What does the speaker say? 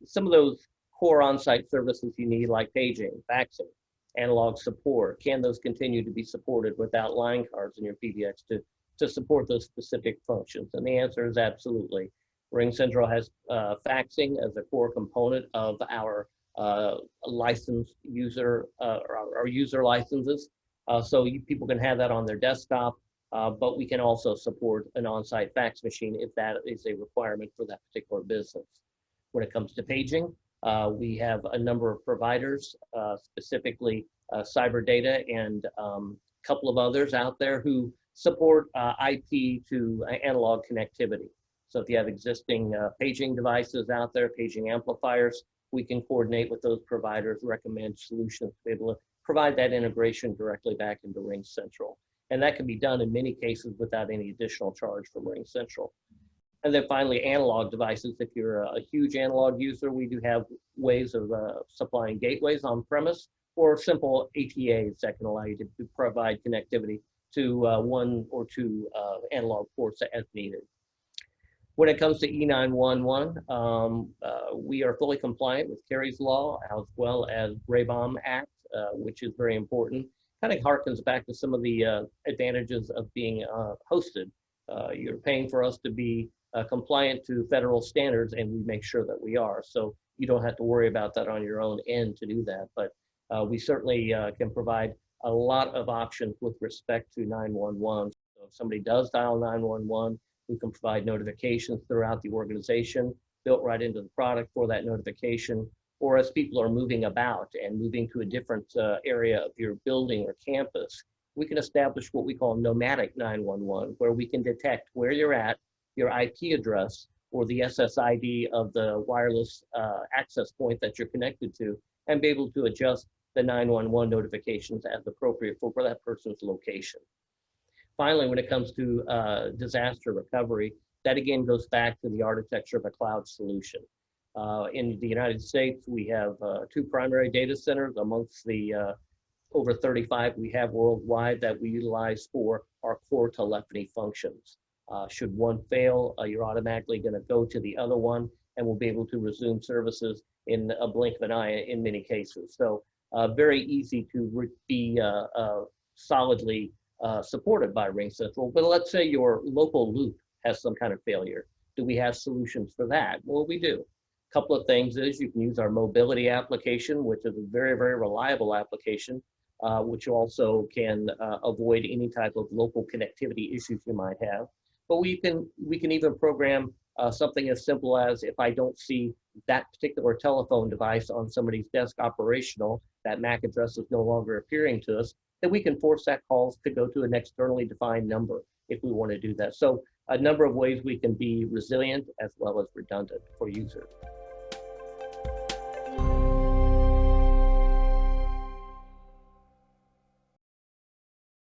some of those core on-site services you need, like paging, faxing, analog support, can those continue to be supported without line cards in your PBX to support those specific functions? And the answer is absolutely. RingCentral has faxing as a core component of our licensed user, our user licenses. People can have that on their desktop, but we can also support an on-site fax machine if that is a requirement for that particular business. When it comes to paging, we have a number of providers, specifically CyberData and a couple of others out there who support IP to analog connectivity. So if you have existing paging devices out there, paging amplifiers, we can coordinate with those providers, recommend solutions to be able to provide that integration directly back into RingCentral. And that can be done in many cases without any additional charge from RingCentral. And then finally, analog devices. If you're a huge analog user, we do have ways of supplying gateways on premise or simple ATAs that can allow you to provide connectivity to one or two analog ports as needed. When it comes to E911, we are fully compliant with Kari's law as well as Brabham Act, which is very important. Kind of harkens back to some of the advantages of being hosted. You're paying for us to be compliant to federal standards, and we make sure that we are. So you don't have to worry about that on your own end to do that. But we certainly can provide a lot of options with respect to 911. So if somebody does dial 911, we can provide notifications throughout the organization, built right into the product for that notification. Or as people are moving about and moving to a different area of your building or campus, we can establish what we call nomadic 911, where we can detect where you're at, your IP address, or the SSID of the wireless access point that you're connected to, and be able to adjust the 911 notifications as appropriate for that person's location. Finally, when it comes to disaster recovery, that again goes back to the architecture of a cloud solution. In the United States, we have 2 primary data centers amongst the over 35 we have worldwide that we utilize for our core telephony functions. Should one fail, you're automatically going to go to the other one, and we'll be able to resume services in a blink of an eye in many cases. So very easy to be solidly supported by RingCentral. But let's say your local loop has some kind of failure. Do we have solutions for that? Well, we do. A couple of things is you can use our mobility application, which is a very, very reliable application, which also can avoid any type of local connectivity issues you might have. But we can even program something as simple as, if I don't see that particular telephone device on somebody's desk operational, that MAC address is no longer appearing to us, then we can force that call to go to an externally defined number if we want to do that. So a number of ways we can be resilient as well as redundant for users.